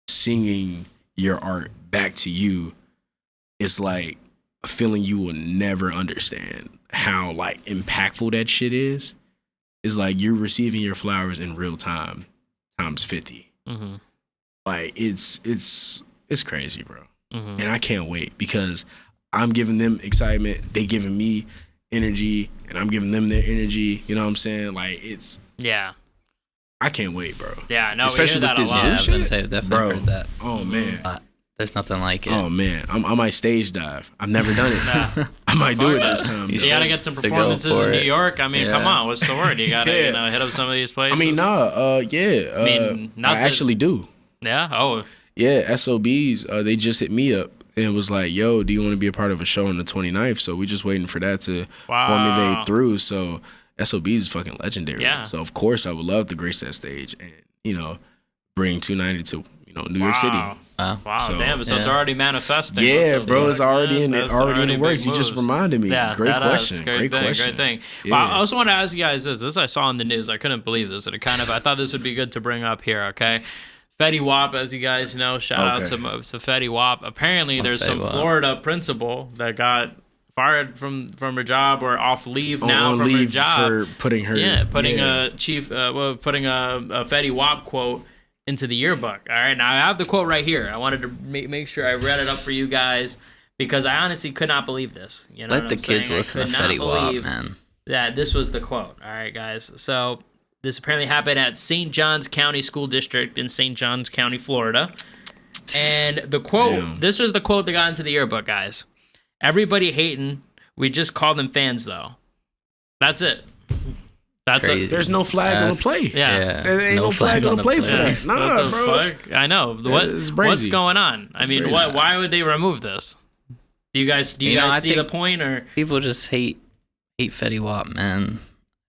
singing your art back to you, it's like a feeling you will never understand how like impactful that shit is. It's like you're receiving your flowers in real time times 50. Like it's crazy, bro. And I can't wait because I'm giving them excitement, they giving me energy, and I'm giving them their energy. You know what I'm saying? Like it's I can't wait, bro. Yeah, no, especially we hear with that this a lot. new shit, I've definitely bro. Heard that. Oh man, there's nothing like it. Oh man, I might stage dive. I've never done it. I might do it this time. You gotta get some performances in New York. I mean, come on, what's the word? You gotta hit up some of these places. I mean, I actually do. Yeah. Oh. Yeah, SOBs. They just hit me up and was like, "Yo, do you want to be a part of a show on the 29th?" So we just waiting for that to formulate through. So SOBs is fucking legendary. Yeah. So of course I would love to grace that stage and, you know, bring 290 to, New York City. Wow, So, damn! So it's already manifesting. Yeah, bro, it's already in That's the works. You big just moves. reminded me. Yeah, Great question. Great thing. Yeah. Well, I also want to ask you guys this. I saw in the news. I couldn't believe this, and I thought this would be good to bring up here. Okay, Fetty Wap, as you guys know, shout out to Fetty Wap. Apparently, there's some Florida principal that got fired from her job or off leave now on from leave her job for putting her putting a Fetty Wap quote into the yearbook. All right, now I have the quote right here. I wanted to make sure I read it up for you guys because I honestly could not believe this. You know, let the kids listen to Fetty Wap, man. That this was the quote. All right, guys. So this apparently happened at St. Johns County School District in St. Johns County, Florida. And the quote, this was the quote that got into the yearbook, guys. Everybody hating. We just call them fans, though. That's it. That's it. There's no flag on the play. Yeah. There ain't no flag on the play for that. Nah, what the bro. fuck? I know. What's going on? I mean, why would they remove this? Do you guys see the point, or people just hate Fetty Wap, man?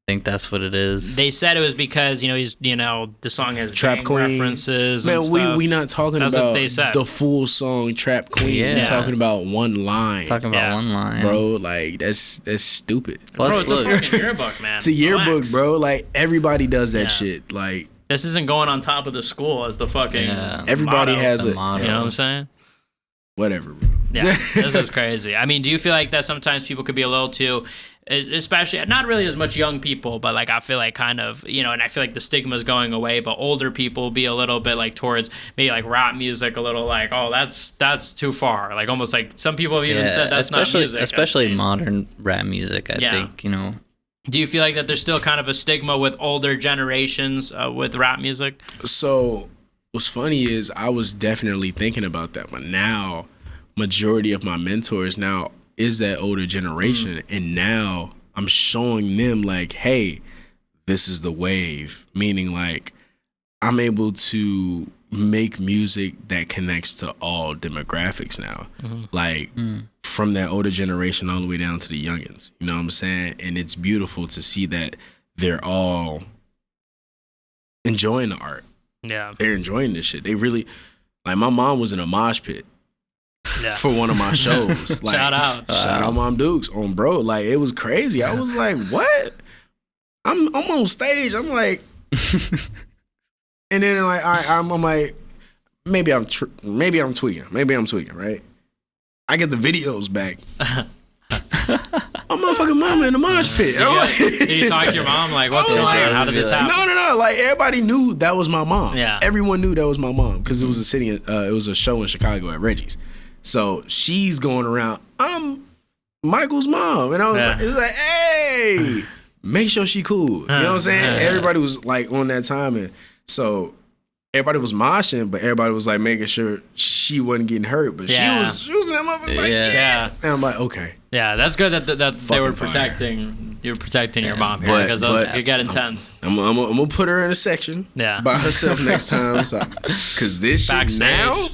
I think that's what it is. They said it was because he's the song has Trap gang Queen references. Man, and stuff. we not talking That's about what they said. the full song Trap Queen. Yeah. We're talking about one line. Talking about one line, bro. Like that's stupid. Bro, it's a fucking yearbook, man. It's a yearbook, Relax. bro. Like everybody does that shit. Like this isn't going on top of the school as the fucking everybody motto. has The a motto. You know what I'm saying? Whatever, bro. Yeah, this is crazy. I mean, do you feel like that sometimes people could be a little too, especially not really as much young people, but like I feel like kind of, and I feel like the stigma is going away, but older people be a little bit like towards maybe like rap music, a little like, oh, that's too far. Like almost like some people have even said that's not music. Especially modern rap music, I think, Do you feel like that there's still kind of a stigma with older generations with rap music? So what's funny is I was definitely thinking about that, but now majority of my mentors now is that older generation, and now I'm showing them like, hey, this is the wave, meaning like I'm able to make music that connects to all demographics now, like from that older generation all the way down to the youngins, you know what I'm saying? And it's beautiful to see that they're all enjoying the art. Yeah, they're enjoying this shit. They really, like, my mom was in a mosh pit for one of my shows. Like, shout out Mom Dukes on bro. Like, it was crazy. I was like, what? I'm on stage. I'm like, and then like I'm like, maybe I'm tweaking. Maybe I'm tweaking, right? I get the videos back. My motherfucking mama in the mosh pit. Did you talk to your mom? Like, what's going on? How did this happen? No. Like, everybody knew that was my mom. Yeah. Everyone knew that was my mom because it was it was a show in Chicago at Reggie's. So she's going around, I'm Michael's mom. And I was like, it was like, hey, make sure she cool. You know what I'm saying? Everybody was like on that time. And so everybody was moshing, but everybody was like making sure she wasn't getting hurt. But she was in that motherfucker like, yeah. And I'm like, okay. Yeah, that's good that they were protecting. You were protecting your mom here because it got intense. I'm gonna put her in a section by herself next time. Because this shit Backstage. now.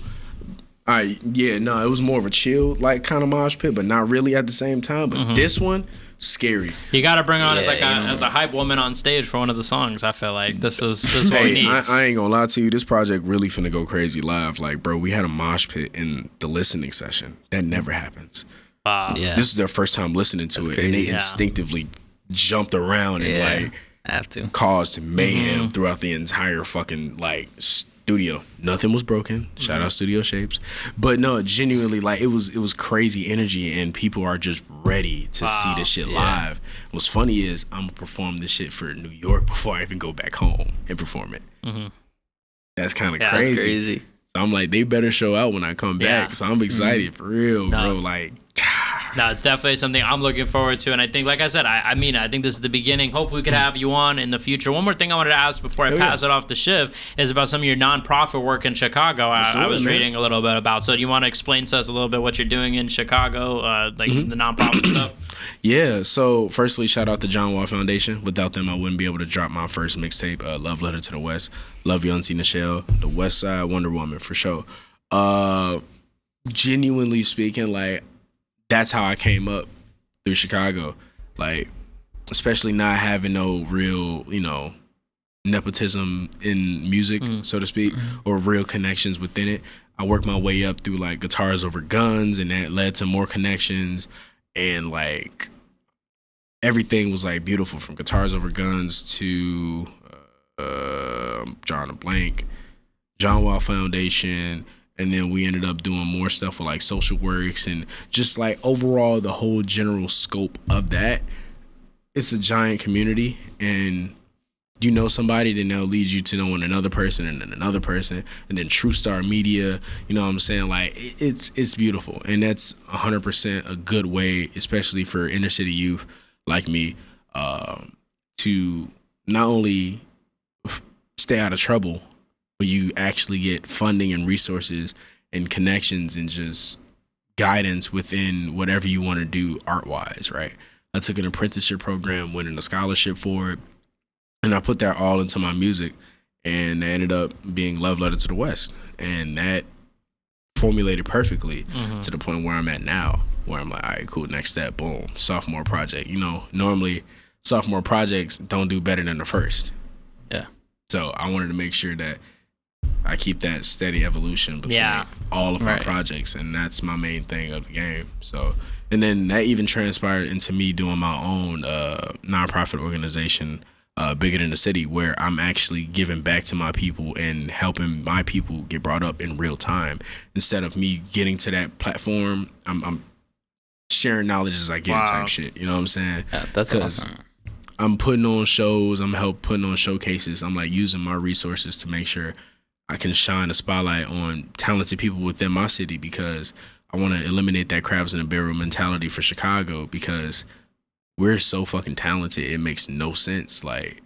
It was more of a chill like kind of mosh pit, but not really at the same time. But this one, scary. You got to bring on as a hype woman on stage for one of the songs. I feel like this is what we need. I ain't gonna lie to you. This project really finna go crazy live. Like, bro, we had a mosh pit in the listening session. That never happens. This is their first time listening to it, and they instinctively jumped around and like have to caused mayhem throughout the entire fucking like studio. Nothing was broken. Shout out Studio Shapes. But no, genuinely, like it was crazy energy, and people are just ready to see this shit live. What's funny is I'm gonna perform this shit for New York before I even go back home and perform it. That's kind of crazy. That's crazy. So I'm like, they better show out when I come back. So I'm excited for real, bro. Like, no, it's definitely something I'm looking forward to. And I think, like I said, I think this is the beginning. Hopefully we could have you on in the future. One more thing I wanted to ask before I pass it off to Chiv is about some of your nonprofit work in Chicago. I was reading a little bit about. So do you want to explain to us a little bit what you're doing in Chicago, the nonprofit stuff? Yeah, so firstly, shout out to John Wall Foundation. Without them, I wouldn't be able to drop my first mixtape, Love Letter to the West. Love you, Auntie Nichelle. The West Side Wonder Woman, for sure. Genuinely speaking, like, that's how I came up through Chicago. Like, especially not having no real, nepotism in music, so to speak, or real connections within it. I worked my way up through like Guitars Over Guns, and that led to more connections, and like everything was like beautiful from Guitars Over Guns to I'm drawing a blank, John Wall Foundation, and then we ended up doing more stuff with like Social Works, and just like overall the whole general scope of that. It's a giant community, and you know somebody, then they'll lead you to knowing another person, and then another person, and then True Star Media. You know what I'm saying? Like it's beautiful, and that's 100% a good way, especially for inner city youth like me, to not only stay out of trouble, but you actually get funding and resources and connections and just guidance within whatever you want to do art wise, right? I took an apprenticeship program, winning a scholarship for it, and I put that all into my music, and it ended up being Love Letter to the West. And that formulated perfectly to the point where I'm at now, where I'm like, all right, cool, next step, boom, sophomore project. You know, normally sophomore projects don't do better than the first. Yeah. So I wanted to make sure that I keep that steady evolution between all of my projects, and that's my main thing of the game. So, and then that even transpired into me doing my own nonprofit organization, Bigger Than the City, where I'm actually giving back to my people and helping my people get brought up in real time. Instead of me getting to that platform, I'm sharing knowledge as I get it type shit. You know what I'm saying? Yeah, that's awesome. I'm putting on shows, putting on showcases. I'm like using my resources to make sure I can shine a spotlight on talented people within my city, because I want to eliminate that crabs in a barrel mentality for Chicago, because we're so fucking talented. It makes no sense. Like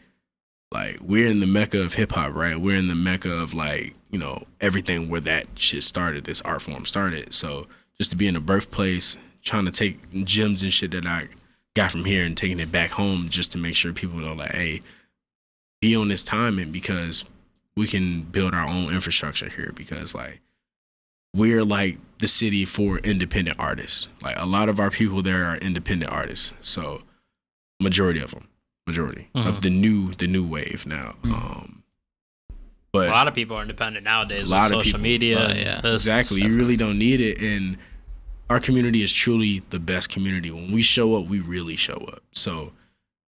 we're in the mecca of hip hop, right? We're in the mecca of like, you know, everything where that shit started, this art form started. So just to be in the birthplace, trying to take gems and shit that I got from here and taking it back home, just to make sure people know like, hey, be on this timing, because we can build our own infrastructure here, because like we're like the city for independent artists. Like a lot of our people there are independent artists. So majority of them, of the new wave now. But a lot of people are independent nowadays with social media. Exactly. You really don't need it. And our community is truly the best community. When we show up, we really show up. So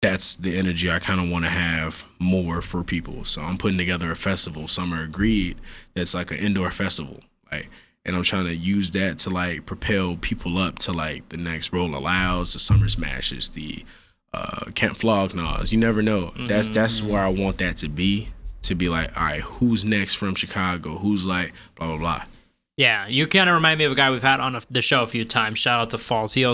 that's the energy I kind of want to have more for people. So I'm putting together a festival, Summer Agreed, that's like an indoor festival. Like, and I'm trying to use that to like propel people up to like the next Roll Alouds, the Summer Smashes, the Camp Flognaws. You never know. That's where I want that to be like, all right, who's next from Chicago? Who's like blah, blah, blah. Yeah, you kind of remind me of a guy we've had on the show a few times. Shout out to Falls. He's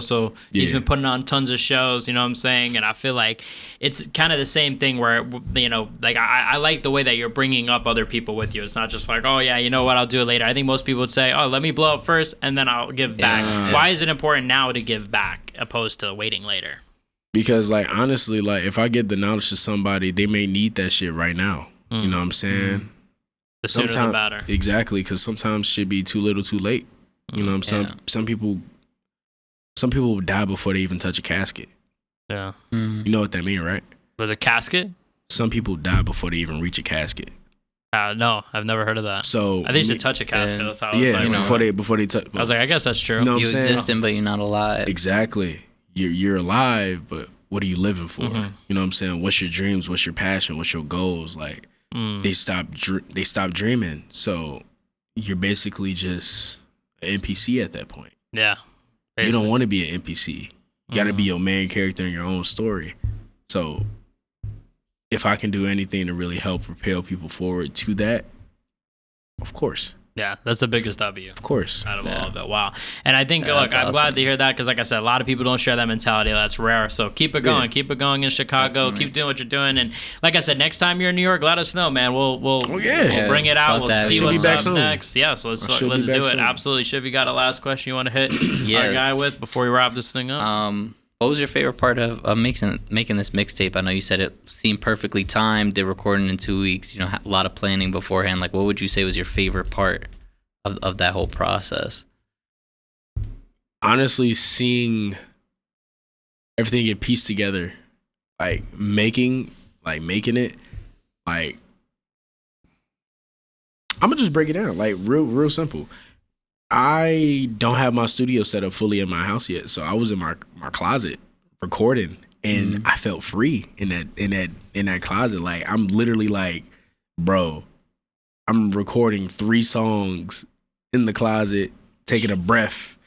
been putting on tons of shows, you know what I'm saying? And I feel like it's kind of the same thing where, you know, like I like the way that you're bringing up other people with you. It's not just like, oh, yeah, you know what, I'll do it later. I think most people would say, oh, let me blow up first and then I'll give back. Why is it important now to give back opposed to waiting later? Because, like, honestly, like, if I give the knowledge to somebody, they may need that shit right now. You know what I'm saying? The sooner the better. Exactly, because sometimes shit be too little, too late. You know what I'm saying? Some people will die before they even touch a casket. Yeah. You know what that mean, right? With a casket? Some people die before they even reach a casket. No, I've never heard of that. So I think you should touch a casket. That's how I was like, before they touch. I was like, I guess that's true. You know what you I'm saying? existing, but you're not alive. Exactly. You're alive, but what are you living for? You know what I'm saying? What's your dreams? What's your passion? What's your goals? Like, they stop dreaming. So you're basically just an NPC at that point. Yeah. Basically. You don't want to be an NPC. You got to be your main character in your own story. So if I can do anything to really help propel people forward to that, of course. Yeah, that's the biggest W. Of course. Out of all of it. Wow. And I think, look, I'm glad to hear that, because like I said, a lot of people don't share that mentality. That's rare. So keep it going. Yeah. Keep it going in Chicago. Keep doing what you're doing. And like I said, next time you're in New York, let us know, man. We'll bring it out. We'll see what's up next. Yeah, so let's do it. Soon. Absolutely. Shiv, you got a last question you want to hit our guy with before we wrap this thing up? What was your favorite part of making this mixtape? I know you said it seemed perfectly timed. They're recording in 2 weeks. You know, a lot of planning beforehand. Like, what would you say was your favorite part of that whole process? Honestly, seeing everything get pieced together, like making it, like like, I'm gonna just break it down, like real simple. I don't have my studio set up fully in my house yet, so I was in my closet recording, and I felt free in that closet. Like, I'm literally like, bro, I'm recording 3 songs in the closet, taking a breath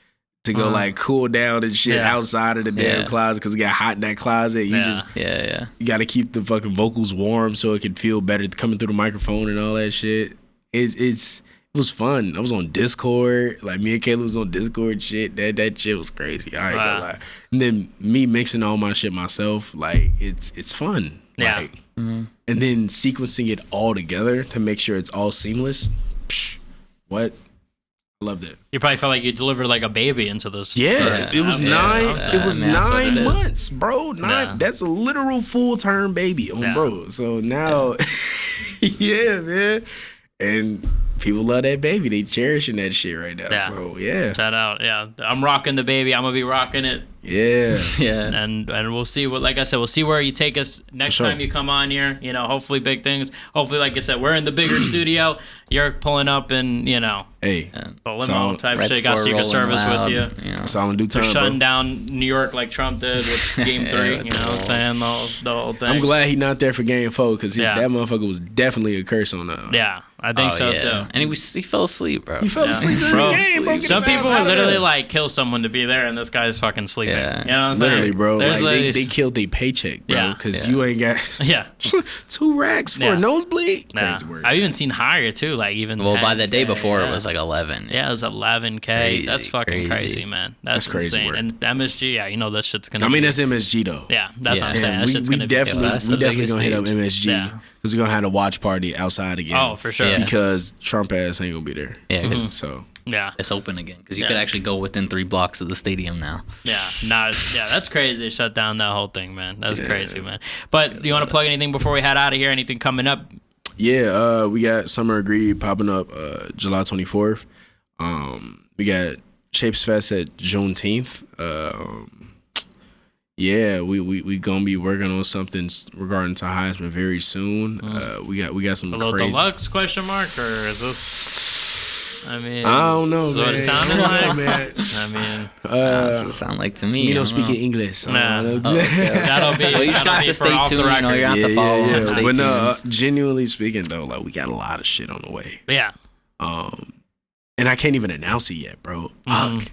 to go like cool down and shit outside of the damn closet because it got hot in that closet. You got to keep the fucking vocals warm so it can feel better coming through the microphone and all that shit. It was fun. I was on Discord. Like, me and Kayla was on Discord shit. That shit was crazy. I ain't gonna lie. And then me mixing all my shit myself, like, it's fun. Yeah. Like, and then sequencing it all together to make sure it's all seamless. What? I loved it. You probably felt like you delivered like a baby into this. Yeah, it was 9. It was 9 it months, bro. 9. Yeah. That's a literal full-term baby, bro. So now, yeah, man. And people love that baby. They cherishing that shit right now. Yeah. So yeah. Shout out. Yeah. I'm rocking the baby. I'm gonna be rocking it. Yeah. Yeah. And we'll see what, like I said, we'll see where you take us next time you come on here. You know, hopefully big things. Hopefully, like I said, we're in the bigger studio. You're pulling up and, you know, Hey. the limo type shit. Got Secret Service with you. That's all I'm gonna do time, We're shutting bro. down New York like Trump did with Game 3. You know what I'm saying? The whole thing. I'm glad he not there for Game 4 because Yeah. that motherfucker was definitely a curse on that. Yeah, I think so too. And he fell asleep, bro. He fell asleep during Bro, the game, bro. Get some his ass people out would of literally there. like kill someone to be there, and this guy's fucking sleeping. Yeah. You know what I'm saying? Literally, bro. There's Like, like they killed their paycheck, bro. Yeah. Because you ain't got yeah. 2 racks for Yeah. a nosebleed. Yeah. Crazy word. I've even seen higher too, like even. Well, by the day 10K, before, yeah. it was like 11. Yeah, it was 11K. Crazy, That's fucking crazy, crazy. man. That's crazy insane. work. And MSG, yeah, you know this shit's gonna. I mean, be, that's MSG though. yeah, that's what I'm Yeah. saying. And That shit's we gonna definitely, be. that's we the definitely biggest gonna hit up stage. MSG Yeah. because we're gonna have a watch party outside again. Oh, for sure. Yeah. Because Trump ass ain't gonna be there. Yeah, 'cause So Yeah. it's open again because you Yeah. could actually go within 3 blocks of the stadium now. Yeah, that's crazy. They shut down that whole thing, man. That's crazy, man. But do you want to plug anything before we head out of here? Anything coming up? yeah, we got Summer Agreed popping up July 24th. We got Shapes Fest at Juneteenth. Yeah, we gonna be working on something regarding to Heisman very soon. We got some A little crazy. deluxe question mark, or is this? I mean, I don't know, is man. what it sounded like. man. I mean, That's what it sound like to me. You I know, don't speaking know. English. I Nah. don't know. that'll be. Well, you just that'll have be to for stay off the tuned. You know, record. you're have to follow. Yeah. Stay But no, tuned. genuinely speaking though, like we got a lot of shit on the way. Yeah. And I can't even announce it yet, bro. Mhm. Fuck.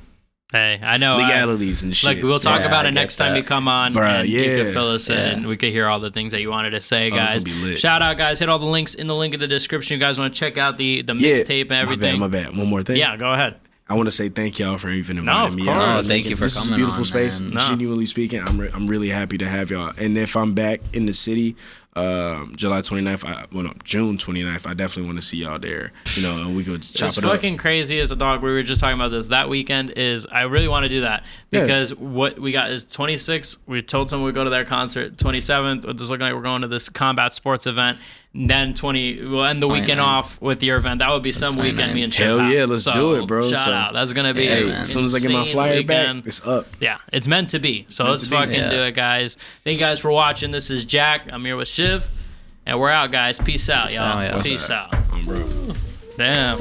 Hey, I know. Legalities and shit. Like we'll talk Yeah, about I it get next time that. you come on, Bruh, and you yeah. can fill us in. We could hear all the things that you wanted to say, Oh, it's guys. gonna be lit. Shout out, guys! Hit all the links in the link in the description. You guys want to check out the mixtape and everything? My bad. One more thing. Yeah, go ahead. I want to say thank y'all for even of inviting me course. out. Oh, thank you for This is a coming beautiful on, space. man. No. Genuinely speaking, I'm really happy to have y'all. And if I'm back in the city, July 29th, June 29th, I definitely want to see y'all there. You know, and we could chop It's it up. fucking crazy as a dog. We were just talking about this. That weekend is, I really want to do that because what we got is 26. We told someone we'd go to their concert. 27th, it's looking like we're going to this combat sports event. And then we'll end the weekend 29. off with your event. That would be some weekend me and Chiv Hell have. yeah, let's do it, bro. Shout So- out. That's going to be Hey, an as soon as I get my insane flyer weekend. back, it's up. Yeah, it's meant to be. So let's to be. fucking Yeah. do it, guys. Thank you guys for watching. This is Jack. I'm here with Shiv. And we're out, guys. Peace out, y'all. out, y'all. Peace out. Bro. Damn.